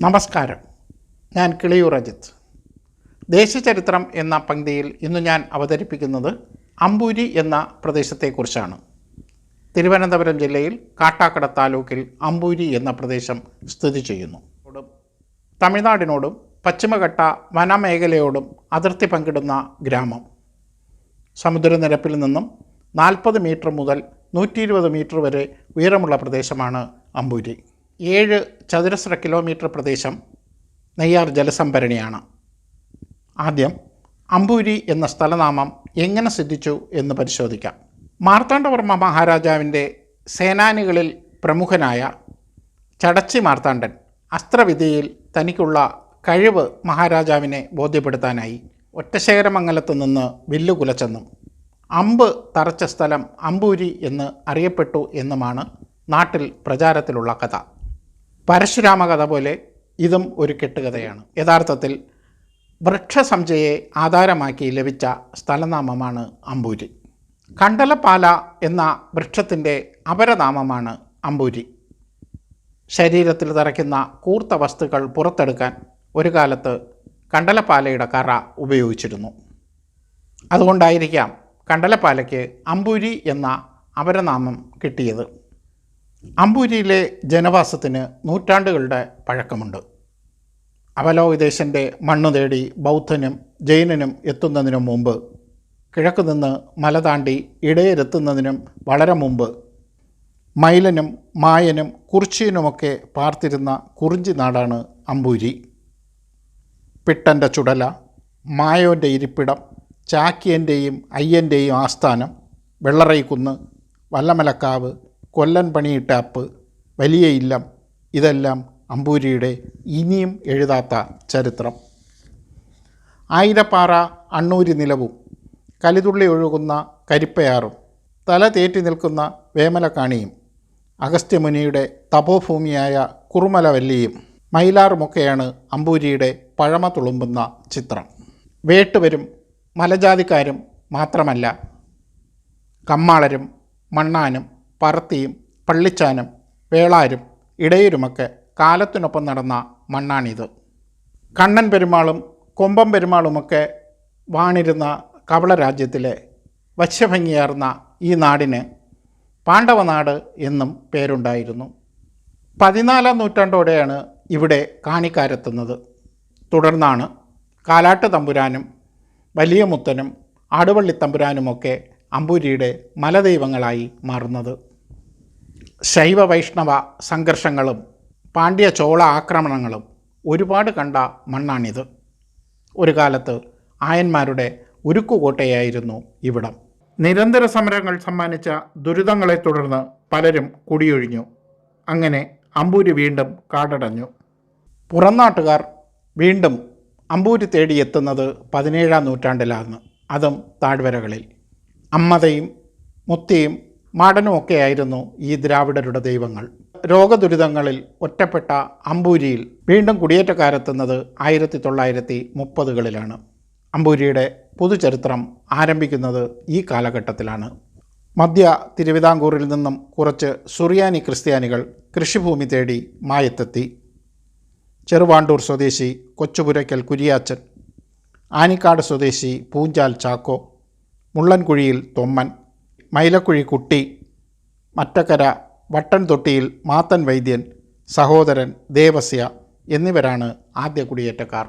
നമസ്കാരം, ഞാൻ കിളിയൂർ അജിത്ത്. ദേശചരിത്രം എന്ന പങ്ക്തിയിൽ ഇന്ന് ഞാൻ അവതരിപ്പിക്കുന്നത് അമ്പൂരി എന്ന പ്രദേശത്തെക്കുറിച്ചാണ്. തിരുവനന്തപുരം ജില്ലയിൽ കാട്ടാക്കട താലൂക്കിൽ അമ്പൂരി എന്ന പ്രദേശം സ്ഥിതി ചെയ്യുന്നു. തമിഴ്നാടിനോടും പശ്ചിമഘട്ട വനമേഖലയോടും അതിർത്തി പങ്കിടുന്ന ഗ്രാമം. സമുദ്രനിരപ്പിൽ നിന്നും 40 മീറ്റർ മുതൽ 120 മീറ്റർ വരെ ഉയരമുള്ള പ്രദേശമാണ് അമ്പൂരി. 7 ചതുരശ്ര കിലോമീറ്റർ പ്രദേശം നെയ്യാർ ജലസംഭരണിയാണ്. ആദ്യം അമ്പൂരി എന്ന സ്ഥലനാമം എങ്ങനെ സിദ്ധിച്ചു എന്ന് പരിശോധിക്കാം. മാർത്താണ്ഡവർമ്മ മഹാരാജാവിൻ്റെ സേനാനികളിൽ പ്രമുഖനായ ചടച്ചി മാർത്താണ്ഡൻ അസ്ത്രവിദ്യയിൽ തനിക്കുള്ള കഴിവ് മഹാരാജാവിനെ ബോധ്യപ്പെടുത്താനായി ഒറ്റശേഖരമംഗലത്ത് നിന്ന് വില്ലുകുലച്ചെന്നും അമ്പ് തറച്ച സ്ഥലം അമ്പൂരി എന്ന് അറിയപ്പെട്ടു എന്നുമാണ് നാട്ടിൽ പ്രചാരത്തിലുള്ള കഥ. പരശുരാമ കഥ പോലെ ഇതും ഒരു കെട്ടുകഥയാണ്. യഥാർത്ഥത്തിൽ വൃക്ഷസംജയെ ആധാരമാക്കി ലഭിച്ച സ്ഥലനാമമാണ് അമ്പൂരി. കണ്ടലപ്പാല എന്ന വൃക്ഷത്തിൻ്റെ അപരനാമമാണ് അമ്പൂരി. ശരീരത്തിൽ തറയ്ക്കുന്ന കൂർത്ത വസ്തുക്കൾ പുറത്തെടുക്കാൻ ഒരു കാലത്ത് കണ്ടലപ്പാലയുടെ കറ ഉപയോഗിച്ചിരുന്നു. അതുകൊണ്ടായിരിക്കാം കണ്ടലപ്പാലയ്ക്ക് അമ്പൂരി എന്ന അപരനാമം കിട്ടിയത്. അമ്പൂരിയിലെ ജനവാസത്തിന് നൂറ്റാണ്ടുകളുടെ പഴക്കമുണ്ട്. അപലോകദേശൻ്റെ മണ്ണു തേടി ബൗദ്ധനും ജൈനനും എത്തുന്നതിനു മുമ്പ്, കിഴക്കുനിന്ന് മല താണ്ടി ഇടയരെത്തുന്നതിനും വളരെ മുമ്പ് മൈലനും മായനും കുറിച്യനുമൊക്കെ പാർത്തിരുന്ന കുറിഞ്ചി നാടാണ് അമ്പൂരി. പിട്ടൻ്റെ ചുടല, മായോൻ്റെ ഇരിപ്പിടം, ചാക്യൻ്റെയും അയ്യൻ്റെയും ആസ്ഥാനം, വെള്ളറൈക്കുന്ന്, വല്ലമലക്കാവ്, കൊല്ലൻ പണിയിട്ട അപ്പ്, വലിയ ഇല്ലം, ഇതെല്ലാം അമ്പൂരിയുടെ ഇനിയും എഴുതാത്ത ചരിത്രം. ആയിരപ്പാറ അണ്ണൂരി നിലവും കലിതുള്ളി ഒഴുകുന്ന കരിപ്പയാറും തല തേറ്റി നിൽക്കുന്ന വേമലക്കാണിയും അഗസ്ത്യമുനിയുടെ തപോഭൂമിയായ കുറുമലവല്ലിയും മയിലാറുമൊക്കെയാണ് അമ്പൂരിയുടെ പഴമ തുളുമ്പുന്ന ചിത്രം. വേട്ടുവരും മലജാതിക്കാരും മാത്രമല്ല, കമ്മാളരും മണ്ണാനും പറത്തിയും പള്ളിച്ചാനും വേളാരും ഇടയരുമൊക്കെ കാലത്തിനൊപ്പം നടന്ന മണ്ണാണിത്. കണ്ണൻ പെരുമാളും കൊമ്പം പെരുമാളുമൊക്കെ വാണിരുന്ന കവളരാജ്യത്തിലെ വശ്യഭംഗിയാർന്ന ഈ നാടിന് പാണ്ഡവനാട് എന്നും പേരുണ്ടായിരുന്നു. 14-ാം നൂറ്റാണ്ടോടെയാണ് ഇവിടെ കാണിക്കാരെത്തുന്നത്. തുടർന്നാണ് കാലാട്ട് തമ്പുരാനും വലിയ മുത്തനും ആടുവള്ളി തമ്പുരാനുമൊക്കെ അമ്പൂരിയുടെ മലദൈവങ്ങളായി മാറുന്നത്. ശൈവ വൈഷ്ണവ സംഘർഷങ്ങളും പാണ്ഡ്യ ചോള ആക്രമണങ്ങളും ഒരുപാട് കണ്ട മണ്ണാണിത്. ഒരു കാലത്ത് ആയന്മാരുടെ ഉരുക്കുകോട്ടയായിരുന്നു ഇവിടം. നിരന്തര സമരങ്ങൾ സമ്മാനിച്ച ദുരിതങ്ങളെ തുടർന്ന് പലരും കുടിയൊഴിഞ്ഞു. അങ്ങനെ അമ്പൂരി വീണ്ടും കാടടഞ്ഞു. പുറംനാട്ടുകാർ വീണ്ടും അമ്പൂരി തേടിയെത്തുന്നത് 17-ാം നൂറ്റാണ്ടിലാണ്. അതും താഴ്വരകളിൽ. അമ്മതയും മുത്തിയും മാടനുമൊക്കെയായിരുന്നു ഈ ദ്രാവിഡരുടെ ദൈവങ്ങൾ. രോഗദുരിതങ്ങളിൽ ഒറ്റപ്പെട്ട അമ്പൂരിയിൽ വീണ്ടും കുടിയേറ്റക്കാരെത്തുന്നത് 1930-കളിലാണ്. അമ്പൂരിയുടെ പുതുചരിത്രം ആരംഭിക്കുന്നത് ഈ കാലഘട്ടത്തിലാണ്. മധ്യ തിരുവിതാംകൂറിൽ നിന്നും കുറച്ച് സുറിയാനി ക്രിസ്ത്യാനികൾ കൃഷിഭൂമി തേടി മായത്തെത്തി. ചെറുവാണ്ടൂർ സ്വദേശി കൊച്ചുപുരയ്ക്കൽ കുരിയാച്ചൻ, ആനിക്കാട് സ്വദേശി പൂഞ്ചാൽ ചാക്കോ, മുള്ളൻകുഴിയിൽ തൊമ്മൻ, മൈലക്കുഴി കുട്ടി, മറ്റക്കര വട്ടൻ തൊട്ടിയിൽ മാത്തൻ വൈദ്യൻ, സഹോദരൻ ദേവസ്യ എന്നിവരാണ് ആദ്യ കുടിയേറ്റക്കാർ.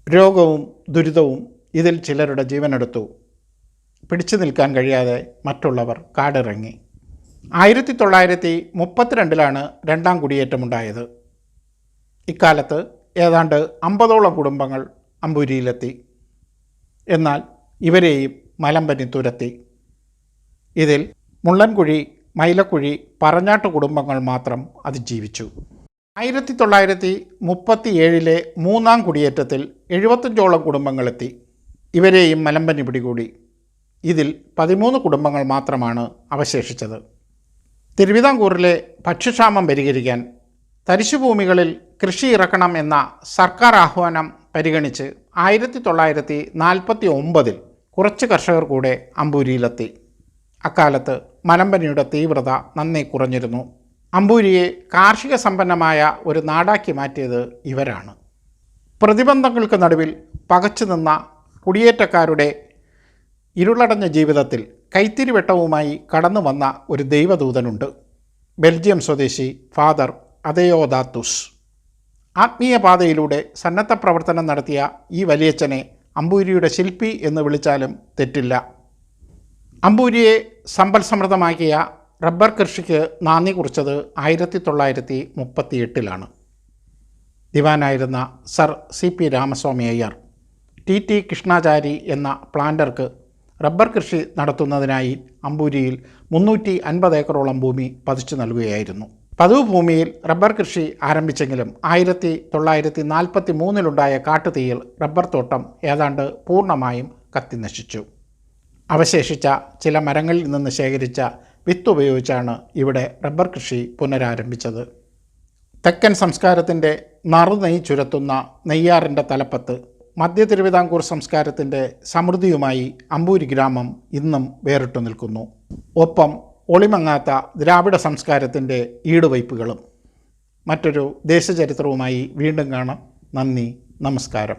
രോഗവും ദുരിതവും ഇതിൽ ചിലരുടെ ജീവനെടുത്തു. പിടിച്ചു നിൽക്കാൻ കഴിയാതെ മറ്റുള്ളവർ കാടിറങ്ങി. 1932-ലാണ് രണ്ടാം കുടിയേറ്റമുണ്ടായത്. ഇക്കാലത്ത് ഏതാണ്ട് 50ഓളം കുടുംബങ്ങൾ അമ്പൂരിയിലെത്തി. എന്നാൽ ഇവരെയും മലമ്പനി തുരത്തി. ഇതിൽ മുള്ളൻകുഴി, മൈലക്കുഴി, പറഞ്ഞാട്ട് കുടുംബങ്ങൾ മാത്രം അതിജീവിച്ചു. 1937-ലെ മൂന്നാം കുടിയേറ്റത്തിൽ 75ഓളം കുടുംബങ്ങളെത്തി. ഇവരെയും മലമ്പനി പിടികൂടി. ഇതിൽ 13 കുടുംബങ്ങൾ മാത്രമാണ് അവശേഷിച്ചത്. തിരുവിതാംകൂറിലെ ഭക്ഷ്യക്ഷാമം പരിഹരിക്കാൻ തരിശുഭൂമികളിൽ കൃഷി ഇറക്കണം എന്ന സർക്കാർ ആഹ്വാനം പരിഗണിച്ച് 1949-ൽ കുറച്ച് കർഷകർ കൂടെ അമ്പൂരിയിലെത്തി. അക്കാലത്ത് മലമ്പനിയുടെ തീവ്രത നന്നേ കുറഞ്ഞിരുന്നു. അമ്പൂരിയെ കാർഷിക സമ്പന്നമായ ഒരു നാടാക്കി മാറ്റിയത് ഇവരാണ്. പ്രതിബന്ധങ്ങൾക്ക് നടുവിൽ പകച്ചു നിന്ന കുടിയേറ്റക്കാരുടെ ഇരുളടഞ്ഞ ജീവിതത്തിൽ കൈത്തിരിവെട്ടവുമായി കടന്നു വന്ന ഒരു ദൈവദൂതനുണ്ട്. ബെൽജിയം സ്വദേശി ഫാദർ അദയോദാത്തുസ്. ആത്മീയ പാതയിലൂടെ സന്നദ്ധ പ്രവർത്തനം നടത്തിയ ഈ വലിയച്ഛനെ അമ്പൂരിയുടെ ശില്പി എന്ന് വിളിച്ചാലും തെറ്റില്ല. അമ്പൂരിയെ സമ്പൽ സമൃദ്ധമാക്കിയ റബ്ബർ കൃഷിക്ക് നാന്ദി കുറിച്ചത് 1938 ദിവാനായിരുന്ന sir CP Ramaswami Iyer TT Krishnachari എന്ന പ്ലാന്റർക്ക് റബ്ബർ കൃഷി നടത്തുന്നതിനായി അമ്പൂരിയിൽ 350 ഏക്കറോളം ഭൂമി പതിച്ചു നൽകുകയായിരുന്നു. പതിവ് ഭൂമിയിൽ റബ്ബർ കൃഷി ആരംഭിച്ചെങ്കിലും 1943 കാട്ടുതീയിൽ റബ്ബർ തോട്ടം ഏതാണ്ട് പൂർണ്ണമായും കത്തിനശിച്ചു. അവശേഷിച്ച ചില മരങ്ങളിൽ നിന്ന് ശേഖരിച്ച വിത്ത് ഉപയോഗിച്ചാണ് ഇവിടെ റബ്ബർ കൃഷി പുനരാരംഭിച്ചത്. തെക്കൻ സംസ്കാരത്തിൻ്റെ നറുനെയ് ചുരത്തുന്ന നെയ്യാറിൻ്റെ തലപ്പത്ത് മധ്യ തിരുവിതാംകൂർ സംസ്കാരത്തിൻ്റെ സമൃദ്ധിയുമായി അമ്പൂരി ഗ്രാമം ഇന്നും വേറിട്ടു നിൽക്കുന്നു. ഒപ്പം ഒളിമങ്ങാത്ത ദ്രാവിഡ സംസ്കാരത്തിൻ്റെ ഈടുവയ്പ്പുകളും. മറ്റൊരു ദേശചരിത്രവുമായി വീണ്ടും കാണാം. നന്ദി, നമസ്കാരം.